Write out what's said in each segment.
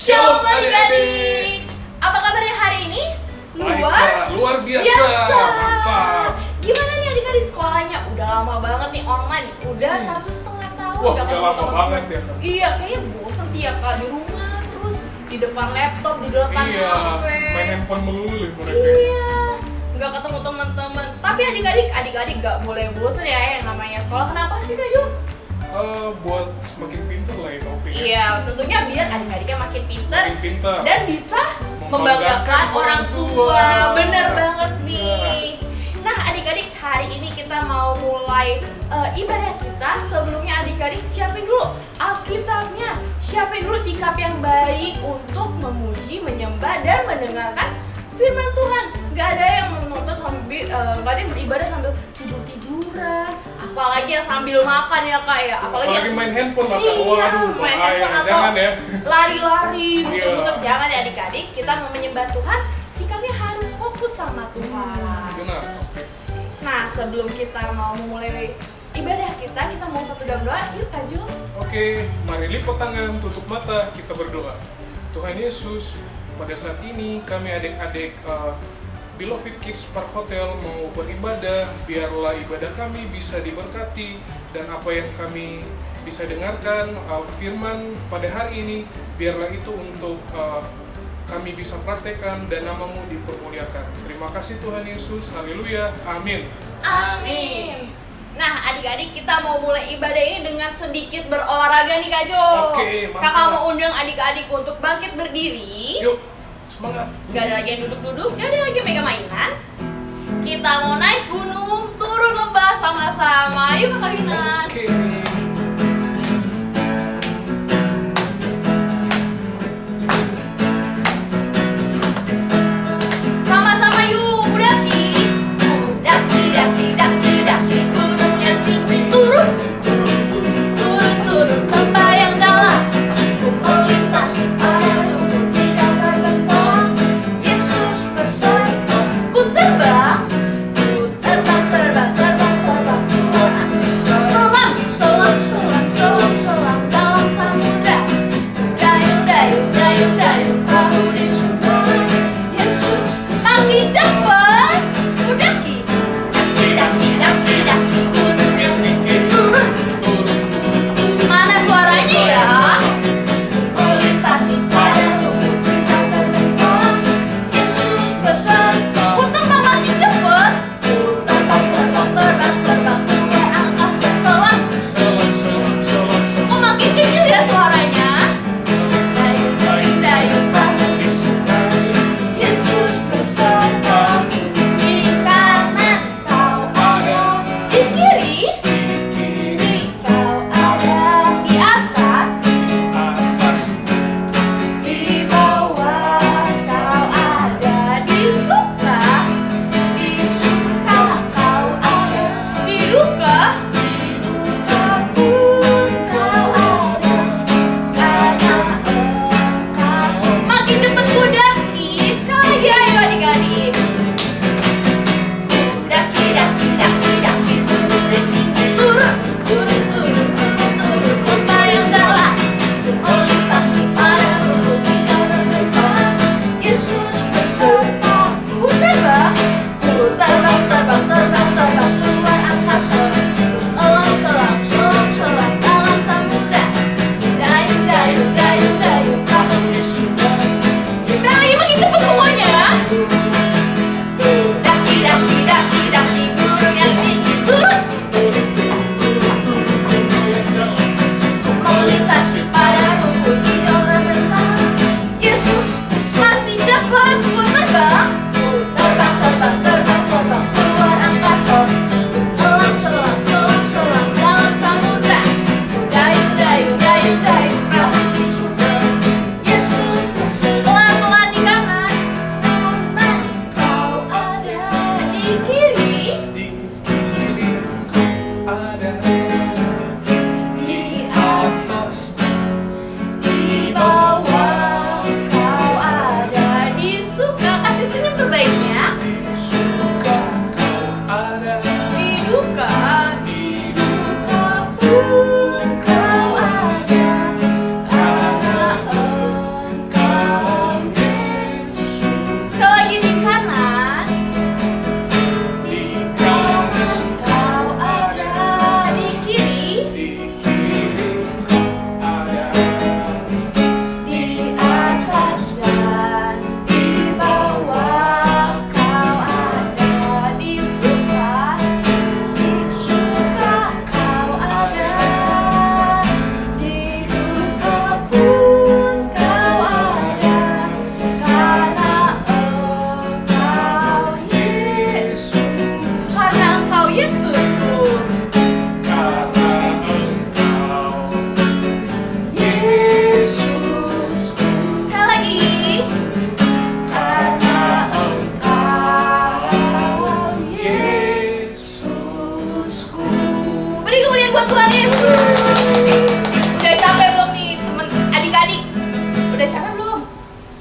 Shalom adik-adik. Apa kabarnya hari ini? Luar biasa. Mantap. Gimana nih adik-adik sekolahnya? Udah lama banget nih online. Udah 1,5 tahun. Wah, nggak udah ketemu lama teman-teman. banget ya. Iya, kayaknya bosen sih ya kak di rumah terus di depan laptop, di depan Iya, HP. main handphone melulu mereka. Iya, nggak ketemu teman-teman. Tapi adik-adik nggak boleh bosen ya yang namanya sekolah. Kenapa sih Kak Ju? Buat semakin pintar lah ya topiknya. Iya, tentunya biar adik-adiknya makin pintar Makin pintar. dan bisa membanggakan orang tua. Bener banget nih. Nah, adik-adik, hari ini kita mau mulai ibadah kita. Sebelumnya adik-adik siapin dulu Alkitabnya, siapin dulu sikap yang baik untuk memuji, menyembah, dan mendengarkan firman Tuhan. Gak ada yang menonton sambil, gak ada yang beribadah sambil tidur-tiduran, apalagi yang sambil makan ya kak ya, Apalagi main handphone lah. Iya, Waduh, main bahaya. handphone atau Jangan ya. lari-lari, muter-muter. Iya. Jangan ya adik-adik, kita mau menyembah Tuhan, sikapnya harus fokus sama Tuhan. Benar. Nah, sebelum kita mau memulai ibadah kita mau satu dalam doa. Yuk Kak Jo. Oke, mari lipat tangan, tutup mata, kita berdoa. Tuhan Yesus, pada saat ini kami adik-adik Beloved Kids Park Hotel mau beribadah. Biarlah ibadah kami bisa diberkati dan apa yang kami bisa dengarkan firman pada hari ini, biarlah itu untuk kami bisa praktekkan dan namamu dipermuliakan. Terima kasih Tuhan Yesus, haleluya, amin. Amin. Nah, adik-adik, kita mau mulai ibadah ini dengan sedikit berolahraga nih Kak Jo. Oke, mantap. Kakak mau undang adik-adik untuk bangkit berdiri. Yuk, semangat. Gak ada lagi yang duduk-duduk, gak ada lagi yang megang mainan. Kita mau naik gunung, turun lembah sama-sama. Yuk Kakak Winan. Oke. Sama-sama yuk, mendaki. Daki gunung yang tinggi. Turun lembah yang dalam. Ku melintasi arung, tidak terbenam. Yesus bersama. Ku terbang. Terbang. Salam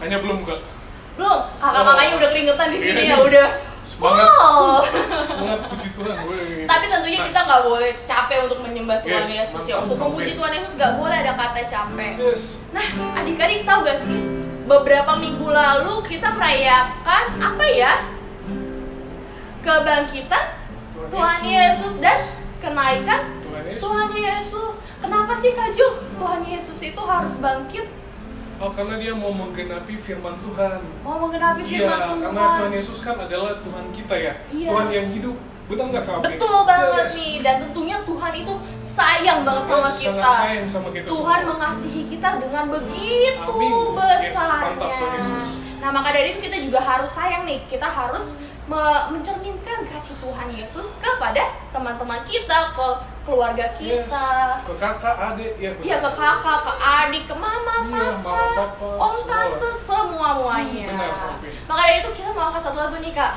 Hanya belum Kak. Belum, kakak-kakaknya udah keringetan di sini ya, Iya. udah. Semangat. Wow. Semangat puji Tuhan. Wih. Tapi tentunya kita Nice. nggak boleh capek untuk menyembah Tuhan Yes, Yesus ya. mantap, Untuk memuji amin. Tuhan Yesus nggak boleh ada kata capek. Yes. Nah, adik-adik tahu gak sih? Beberapa minggu lalu kita merayakan apa ya? Kebangkitan Tuhan Yesus dan kenaikan Tuhan Yesus. Tuhan Yesus. Kenapa sih Kak Jo? Tuhan Yesus itu harus bangkit? Oh, karena dia mau menggenapi firman Tuhan. Mau menggenapi Iya, firman karena Tuhan. Tuhan Yesus kan adalah Tuhan kita ya. Iya. Tuhan yang hidup. Benar nggak Kak? Opi? Betul banget Yes. nih. Dan tentunya Tuhan itu sayang banget sama Yes, kita. sangat sayang sama kita Tuhan semua. mengasihi kita dengan begitu Amin. Yes, besarnya. mantap Tuhan Yesus. Nah, maka dari itu kita juga harus sayang nih. Kita harus mencerminkan kasih Tuhan Yesus kepada teman-teman kita, ke keluarga Yes. kita. Ke kakak, adik, ya. Iya, ke kakak, ke adik, ke mama, Iya, papa, mama, papa, om, semua. tante, semuanya. Benar, Papi. Maka dari itu kita mau angkat satu lagu nih, Kak.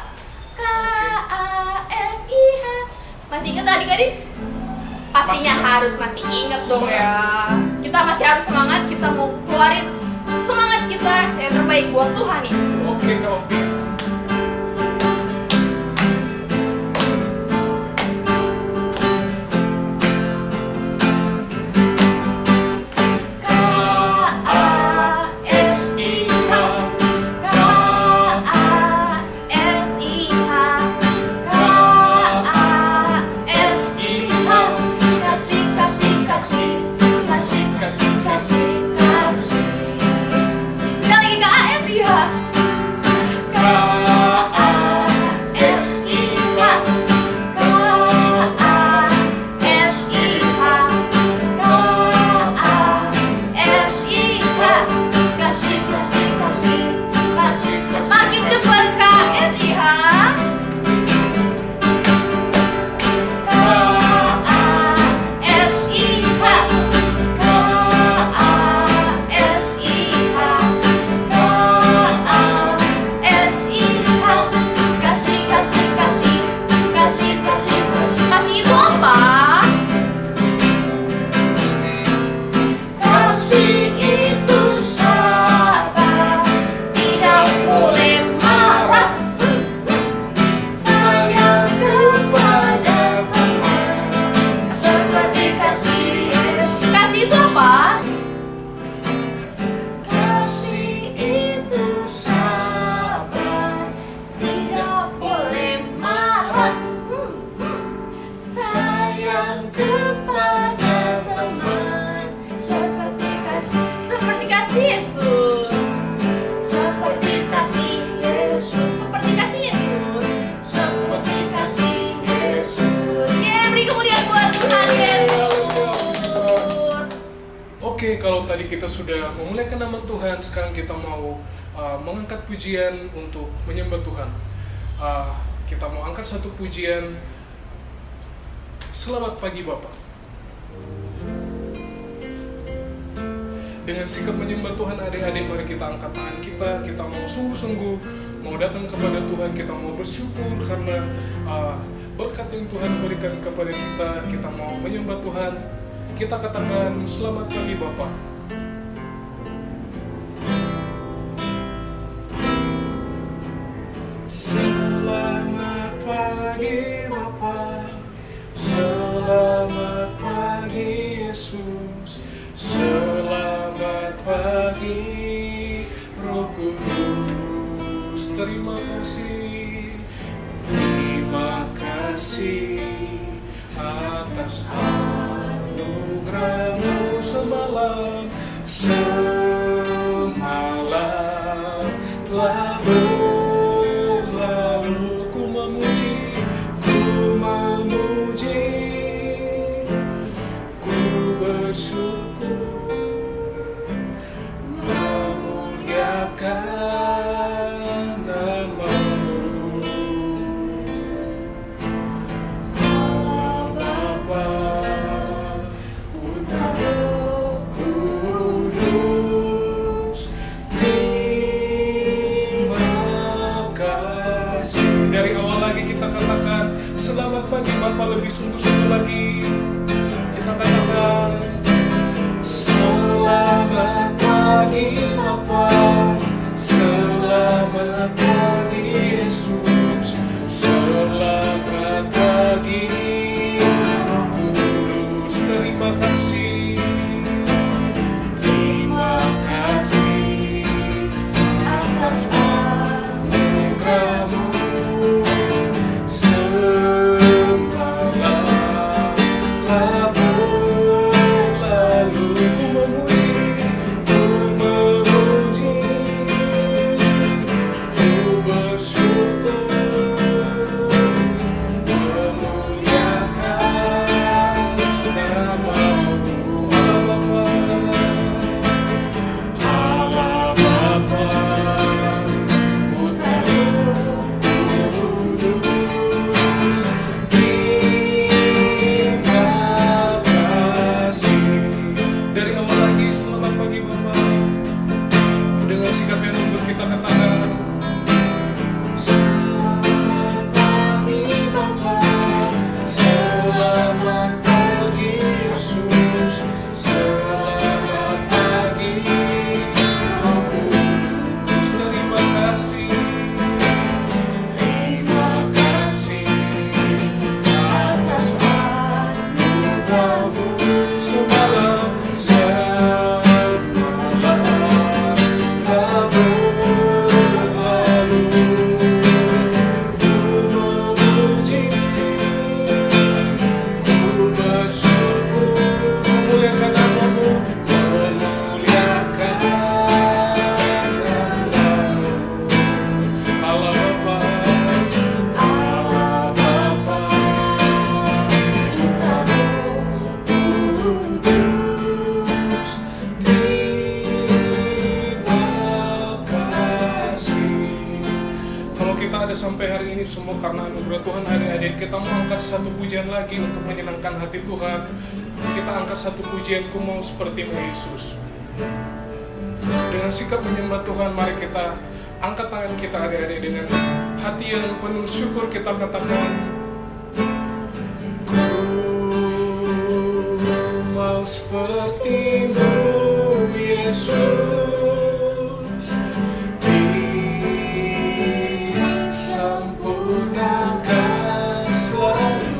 KASIH. Masih ingat adik-adik? Pastinya Masih. harus masih ingat dong Semangat. ya. Kita masih harus semangat, kita mau keluarin semangat kita yang terbaik buat Tuhan Yesus. Oke Kak Opi. Makin cepat KSIH. Kasih itu apa? Kasih itu sabar, tidak boleh marah. Sayang kepada teman, seperti kasih Yesus. Kasih itu apa? Kasih itu sabar, tidak boleh marah. Sayang kepada teman, seperti kasih Yesus. Seperti kasih Yesus. Seperti kasih Yesus. Seperti kasih Yesus. Yeay, beri kemuliaan buat Tuhan Yesus. Oke, kalau tadi kita sudah memuliakan nama Tuhan, sekarang kita mau mengangkat pujian untuk menyembah Tuhan. Kita mau angkat satu pujian. Selamat pagi Bapak. Dengan sikap menyembah Tuhan, adik-adik, mari kita angkat tangan kita mau sungguh-sungguh mau datang kepada Tuhan, kita mau bersyukur karena berkat yang Tuhan berikan kepada kita mau menyembah Tuhan. Kita katakan selamat pagi Bapak. Selamat pagi Bapak. Selamat pagi Yesus. Selamat pagi Roh Kudus. Terima kasih. Terima kasih atas anugerah-Mu semalam. Semalam telah berlalu. Ku memuji, ku bersyukur, memuliakan nama-Mu. Allah Bapa, Putra, Roh Kudus, terima kasih. Dari awal lagi kita katakan selamat pagi Bapa, lebih sungguh-sungguh lagi. Kita katakan selamat pagi Bapa, ada sampai hari ini semua karena anugerah Tuhan. Adik-adik, kita mau angkat satu pujian lagi untuk menyenangkan hati Tuhan. Kita angkat satu pujian, ku mau seperti Yesus. Dengan sikap menyembah Tuhan, mari kita angkat tangan kita adik-adik dengan hati yang penuh syukur. Kita katakan, ku mau seperti-Mu Yesus, disempurnakan selalu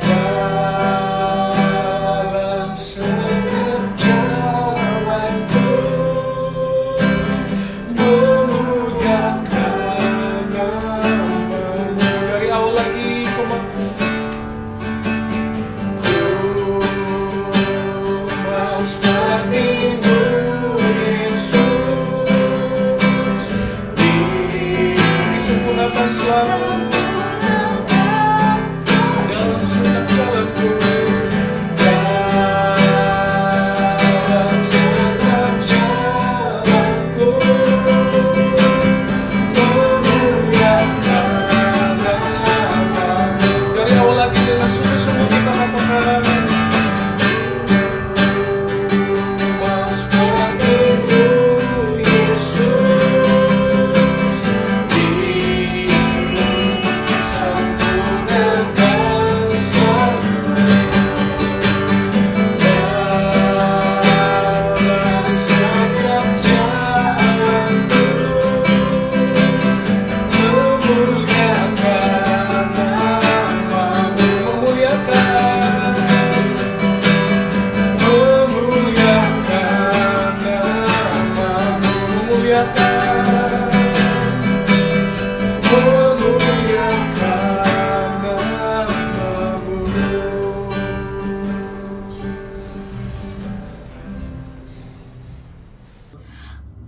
dalam setiap jalanku, memuliakan nama-Mu. Dari awal lagi, ku seperti-Mu Yesus, disempurnakan selalu dalam setiap jalanku, dalam setiap jalanku, memuliakan nama-Mu. Dari awal lagi dengan sungguh-sungguh kita katakan,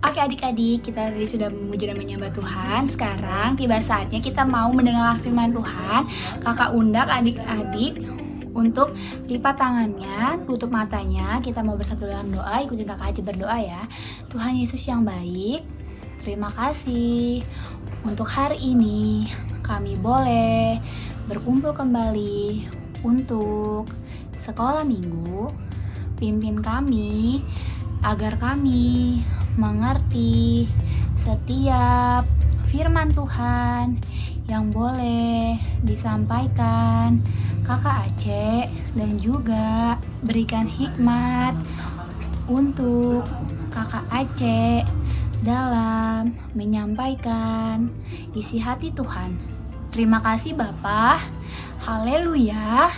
Oke adik-adik, kita tadi sudah memuji dan menyembah Tuhan. Sekarang tiba saatnya kita mau mendengarkan firman Tuhan. Kakak undang adik-adik untuk lipat tangannya, tutup matanya. Kita mau bersatu dalam doa, ikutin kakak Aci berdoa ya. Tuhan Yesus yang baik, terima kasih untuk hari ini kami boleh berkumpul kembali untuk sekolah minggu. Pimpin kami agar kami mengerti setiap firman Tuhan yang boleh disampaikan kakak Aceh, dan juga berikan hikmat untuk kakak Aceh dalam menyampaikan isi hati Tuhan. Terima kasih Bapa. Haleluya.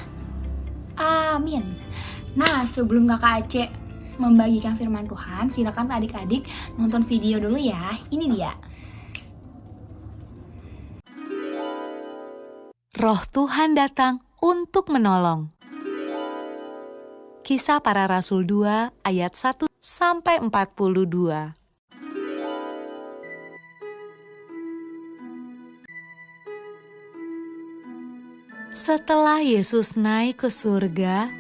Amin. Nah, sebelum kakak Aceh membagikan firman Tuhan, silakan adik-adik nonton video dulu ya. Ini dia. Roh Tuhan datang untuk menolong. Kisah Para Rasul 2 ayat 1 sampai 42. Setelah Yesus naik ke surga,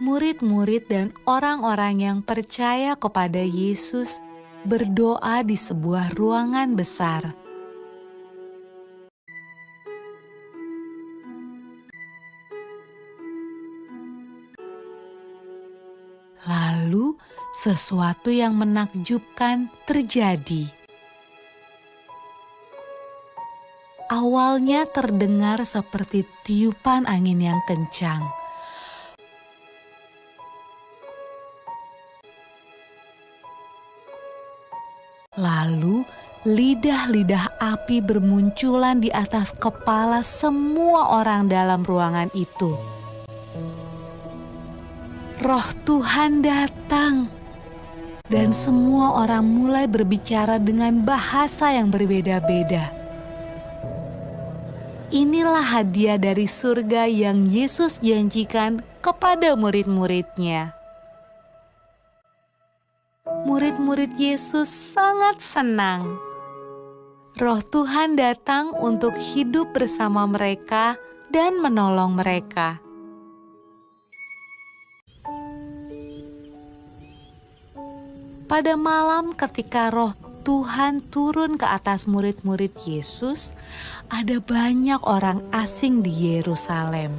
murid-murid dan orang-orang yang percaya kepada Yesus berdoa di sebuah ruangan besar. Lalu, sesuatu yang menakjubkan terjadi. Awalnya terdengar seperti tiupan angin yang kencang. Lalu, lidah-lidah api bermunculan di atas kepala semua orang dalam ruangan itu. Roh Tuhan datang, dan semua orang mulai berbicara dengan bahasa yang berbeda-beda. Inilah hadiah dari surga yang Yesus janjikan kepada murid-muridnya. Murid-murid Yesus sangat senang. Roh Tuhan datang untuk hidup bersama mereka dan menolong mereka. pada malam ketika Roh Tuhan turun ke atas murid-murid Yesus, ada banyak orang asing di Yerusalem.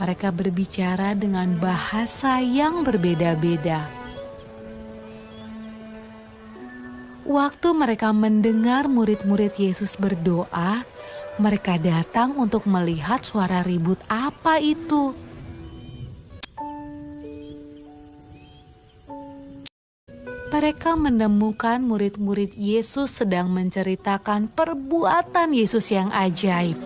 Mereka berbicara dengan bahasa yang berbeda-beda. Waktu mereka mendengar murid-murid Yesus berdoa, mereka datang untuk melihat suara ribut apa itu. Mereka menemukan murid-murid Yesus sedang menceritakan perbuatan Yesus yang ajaib.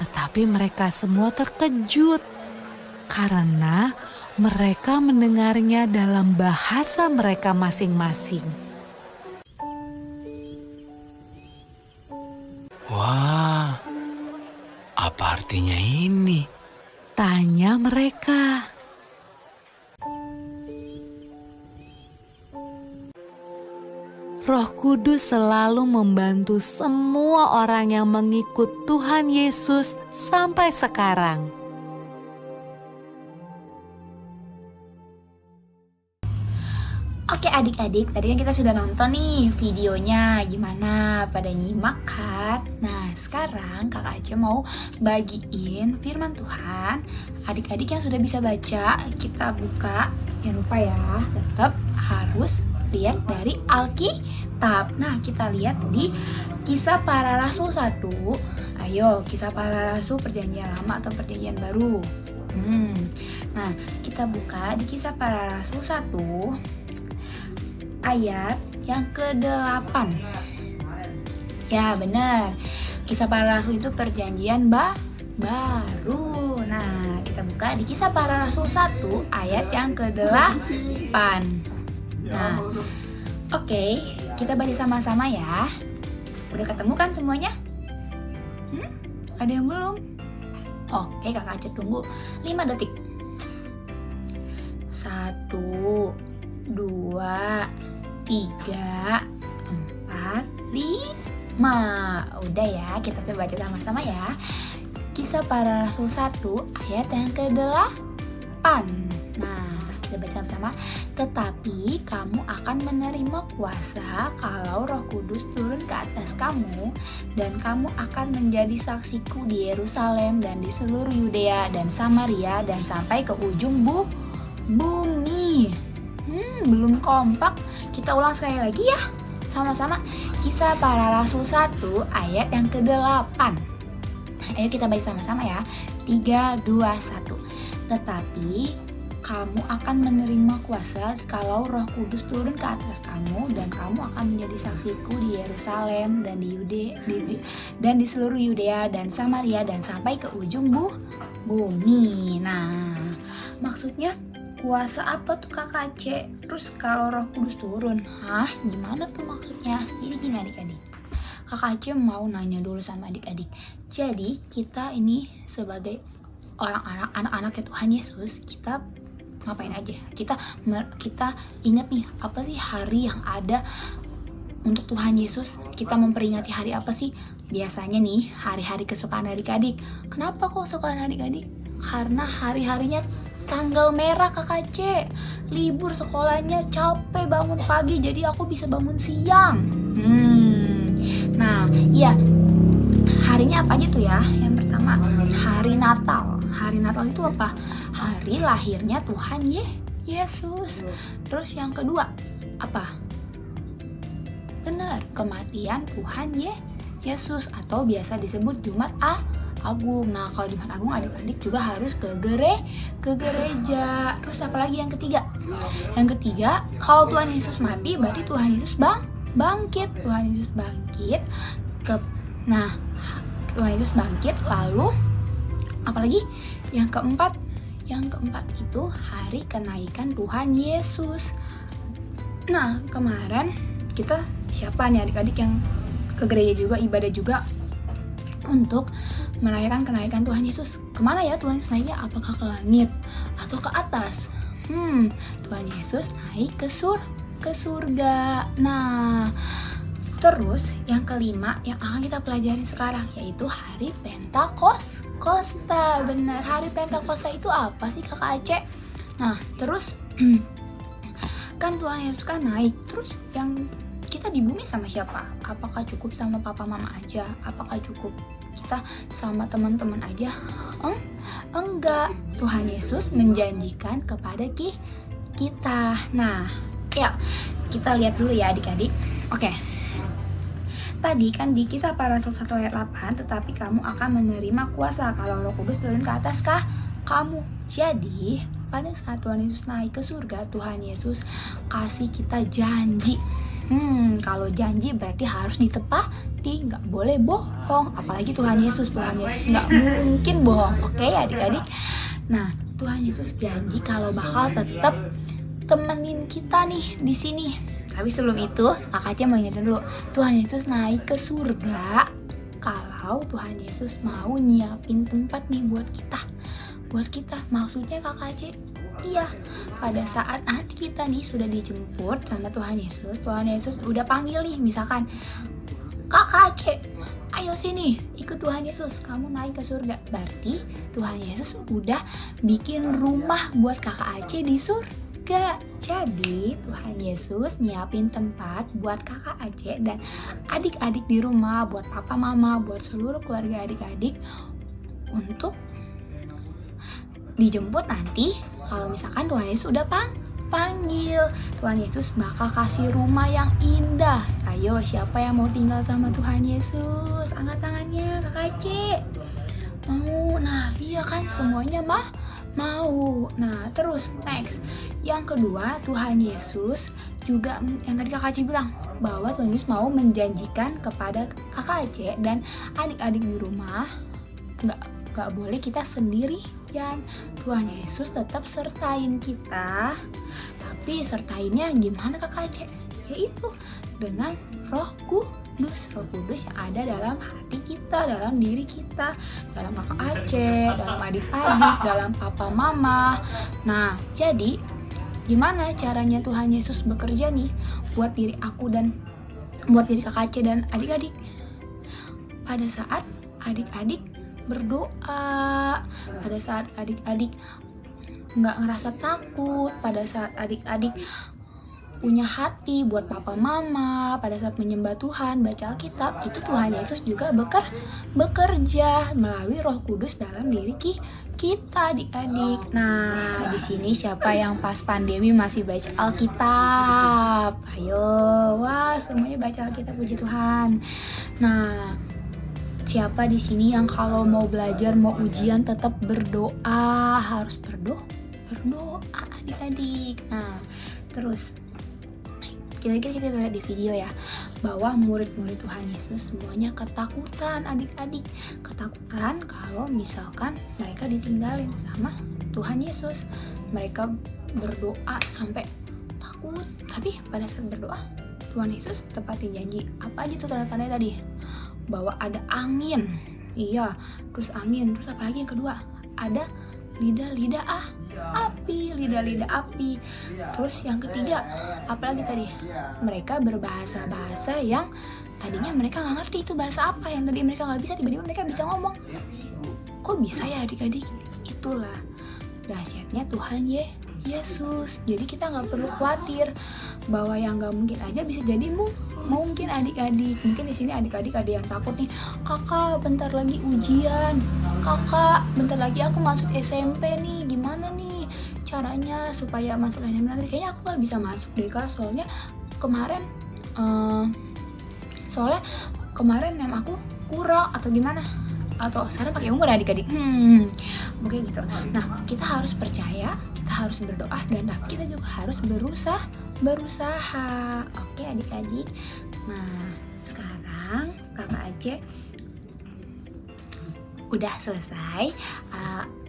Tetapi mereka semua terkejut karena mereka mendengarnya dalam bahasa mereka masing-masing. Wah, apa artinya ini? Tanya mereka. Roh Kudus selalu membantu semua orang yang mengikut Tuhan Yesus sampai sekarang. Oke adik-adik, tadi kan kita sudah nonton nih videonya, gimana? Pada nyimak kan? Nah sekarang kakak Aca mau bagiin firman Tuhan. Adik-adik yang sudah bisa baca, kita buka. Jangan lupa ya, tetap harus lihat dari Alkitab. Nah kita lihat di Kisah Para Rasul 1. Ayo, Kisah Para Rasul Perjanjian Lama atau Perjanjian Baru. Nah kita buka di Kisah Para Rasul 1 ayat yang ke-8. Ya benar, Kisah Para Rasul itu perjanjian baru. Nah kita buka di Kisah Para Rasul 1 ayat yang ke-8. Nah oke, kita baca sama-sama ya. Udah ketemu kan semuanya? Ada yang belum? Oke, kakak Aca tunggu 5 detik. 1, 2, 3, 4, 5. Udah ya, kita coba baca sama-sama ya. Kisah Para Rasul 1 ayat yang ke-8. Nah, kita baca sama-sama. Tetapi kamu akan menerima kuasa kalau Roh Kudus turun ke atas kamu, dan kamu akan menjadi saksiku di Yerusalem dan di seluruh Yudea dan Samaria dan sampai ke ujung bumi. Belum kompak. Kita ulang sekali lagi ya. Sama-sama. Kisah Para Rasul 1 ayat yang ke-8. Ayo kita baca sama-sama ya. 3, 2, 1. Tetapi kamu akan menerima kuasa kalau Roh Kudus turun ke atas kamu, dan kamu akan menjadi saksiku di Yerusalem dan dan di seluruh Yudea dan Samaria dan sampai ke ujung bumi. Nah, maksudnya kuasa apa tuh kakak C? Terus kalau Roh Kudus turun, gimana tuh maksudnya? Jadi gini adik-adik, kakak C mau nanya dulu sama adik-adik. Jadi kita ini sebagai orang-orang anak-anaknya Tuhan Yesus, kita ngapain aja? Kita ingat nih, apa sih hari yang ada untuk Tuhan Yesus? Kita memperingati hari apa sih? Biasanya nih hari-hari kesukaan adik-adik. Kenapa kok kesukaan adik-adik? Karena hari-harinya tanggal merah kakak C. Libur sekolahnya, capek bangun pagi, jadi aku bisa bangun siang. Nah, iya. Harinya apa aja tuh ya? Yang pertama, hari Natal. Hari Natal itu apa? Hari lahirnya Tuhan Yesus. Terus yang kedua, apa? Benar, kematian Tuhan Yesus atau biasa disebut Jumat Agung. Nah, kalau Jumat Agung adik-adik juga harus ke gereja. Terus apalagi yang ketiga? Yang ketiga, kalau Tuhan Yesus mati berarti Tuhan Yesus bangkit. Tuhan Yesus bangkit. Tuhan Yesus bangkit. Lalu apalagi? Yang keempat itu hari kenaikan Tuhan Yesus. Nah, kemarin kita siapa nih adik-adik yang ke gereja juga, ibadah juga untuk merayakan kenaikan Tuhan Yesus? Kemana ya Tuhan Yesus naiknya? Apakah ke langit atau ke atas? Tuhan Yesus naik ke surga. Nah, Terus yang kelima yang akan kita pelajarin sekarang yaitu hari Pentakosta. Benar, hari Pentakosta itu apa sih Kakak Aceh? Nah, terus kan Tuhan Yesus kan naik. Terus yang kita di bumi sama siapa? Apakah cukup sama papa mama aja? Apakah cukup kita sama teman-teman aja? Enggak. Tuhan Yesus menjanjikan kepada kita. Nah, ya kita lihat dulu ya adik-adik. Oke. Tadi kan di Kisah Para Rasul 1 ayat 8, tetapi kamu akan menerima kuasa kalau Roh Kudus turun ke atas kamu. Jadi, pada saat Tuhan Yesus naik ke surga, Tuhan Yesus kasih kita janji. Kalau janji berarti harus ditepati, nggak boleh bohong. Apalagi Tuhan Yesus nggak mungkin bohong. Oke, adik-adik. Nah, Tuhan Yesus janji kalau bakal tetap temenin kita nih di sini. Tapi sebelum itu, Kakak Aceh mau ingetin dulu, Tuhan Yesus naik ke surga kalau Tuhan Yesus mau nyiapin tempat nih buat kita. Maksudnya Kakak Aceh, iya, pada saat nanti kita nih sudah dijemput sama Tuhan Yesus udah panggil nih, misalkan Kakak Aceh, ayo sini ikut Tuhan Yesus, kamu naik ke surga. Berarti Tuhan Yesus udah bikin rumah buat Kakak Aceh di surga. Jadi Tuhan Yesus nyiapin tempat buat Kakak Aceh dan adik-adik di rumah, buat papa mama, buat seluruh keluarga adik-adik untuk dijemput nanti kalau misalkan Tuhan Yesus udah panggil. Tuhan Yesus bakal kasih rumah yang indah. Ayo, siapa yang mau tinggal sama Tuhan Yesus? Angkat tangannya, Kakak Aceh. Mau? Nah, iya kan, semuanya mau. Nah, terus next. Yang kedua, Tuhan Yesus juga yang tadi Kakak Aceh bilang bahwa Tuhan Yesus mau menjanjikan kepada Kakak Aceh dan adik-adik di rumah nggak boleh kita sendirian. Tuhan Yesus tetap sertain kita. Tapi sertainnya gimana Kakak Aceh? Yaitu dengan Roh Kudus yang ada dalam hati kita, dalam diri kita, dalam Kakak Aceh, dalam adik-adik, dalam papa mama. Nah, jadi gimana caranya Tuhan Yesus bekerja nih buat diri aku dan buat diri Kakak Aceh dan adik-adik? Pada saat adik-adik berdoa, pada saat adik-adik nggak ngerasa takut, pada saat adik-adik punya hati buat papa mama, pada saat menyembah Tuhan, baca Alkitab, itu Tuhan Yesus juga bekerja melalui Roh Kudus dalam diri kita adik-adik. Nah, di sini siapa yang pas pandemi masih baca Alkitab? Ayo, wah semuanya baca Alkitab, puji Tuhan. Nah, siapa di sini yang kalau mau belajar, mau ujian tetap berdoa, harus berdoa adik-adik. Nah, terus kita lihat di video ya, bahwa murid-murid Tuhan Yesus semuanya ketakutan adik-adik. Ketakutan kalau misalkan mereka ditinggalin sama Tuhan Yesus. Mereka berdoa sampai takut. Tapi pada saat berdoa, Tuhan Yesus tepatin janji. Apa aja tuh tanda-tandanya tadi? Bahwa ada angin. Iya, terus angin. Terus apa lagi yang kedua? Ada lidah-lidah api. Terus yang ketiga, apalagi tadi? Mereka berbahasa-bahasa yang tadinya mereka nggak ngerti itu bahasa apa, yang tadi mereka nggak bisa, tiba-tiba mereka bisa ngomong. Kok bisa ya adik-adik? Itulah dahsyatnya Tuhan Yesus. Jadi kita nggak perlu khawatir bahwa yang nggak mungkin aja bisa jadi mungkin adik-adik. Mungkin di sini adik-adik ada yang takut nih, kakak bentar lagi ujian, kakak bentar lagi aku masuk SMP nih, gimana nih caranya supaya masuk SMP negeri? Kayaknya aku nggak bisa masuk deh kak, soalnya kemarin nem aku kurang atau gimana, atau sekarang pakai umur adik-adik. Mungkin gitu. Nah, kita harus percaya, kita harus berdoa, dan kita juga harus berusaha. Oke adik-adik. Nah, sekarang Kakak Aceh udah selesai.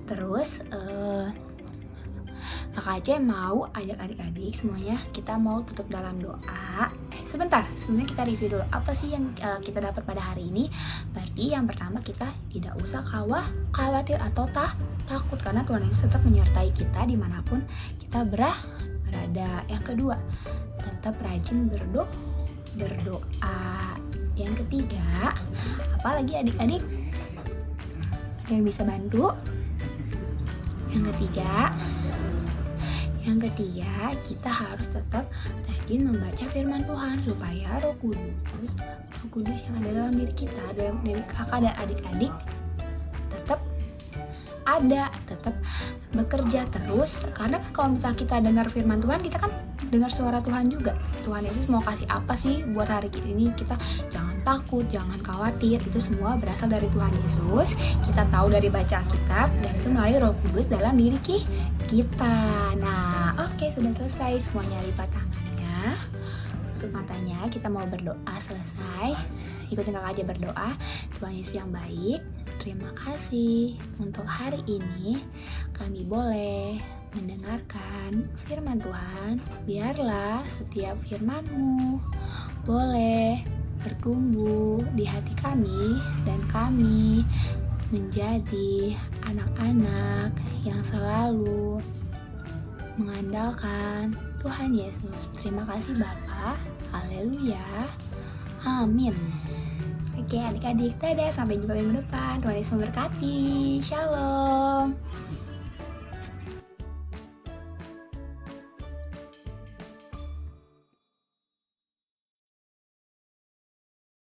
Terus Kakak Aceh mau ajak adik-adik semuanya, kita mau tutup dalam doa. Sebentar, sebelumnya kita review dulu apa sih yang kita dapat pada hari ini. Berarti yang pertama, kita tidak usah khawatir atau takut, karena Tuhan Yesus tetap menyertai kita dimanapun kita berada. Yang kedua, tetap rajin berdoa. Yang ketiga, apalagi adik-adik? Ada yang bisa bantu? Yang ketiga, kita harus tetap rajin membaca firman Tuhan supaya Roh Kudus yang ada dalam diri kita, dalam diri kakak dan adik-adik tetap ada, tetap bekerja terus. Karena kan kalau misalnya kita dengar firman Tuhan, kita kan dengar suara Tuhan juga. Tuhan Yesus mau kasih apa sih buat hari ini? Kita jangan takut, jangan khawatir. Itu semua berasal dari Tuhan Yesus. Kita tahu dari baca Alkitab dan itu melalui Roh Kudus dalam diri kita. Nah, oke, sudah selesai semuanya. Lipat tangannya, tutup matanya. Kita mau berdoa selesai. Ikutin kakak aja berdoa. Tuhan Yesus yang baik, terima kasih untuk hari ini kami boleh mendengarkan firman Tuhan. Biarlah setiap firman-Mu boleh bertumbuh di hati kami dan kami menjadi anak-anak yang selalu mengandalkan Tuhan Yesus. Terima kasih Bapa. Haleluya. Amin. Oke adik-adik, dadah, sampai jumpa minggu depan. Tuhan Yesus memberkati. Shalom.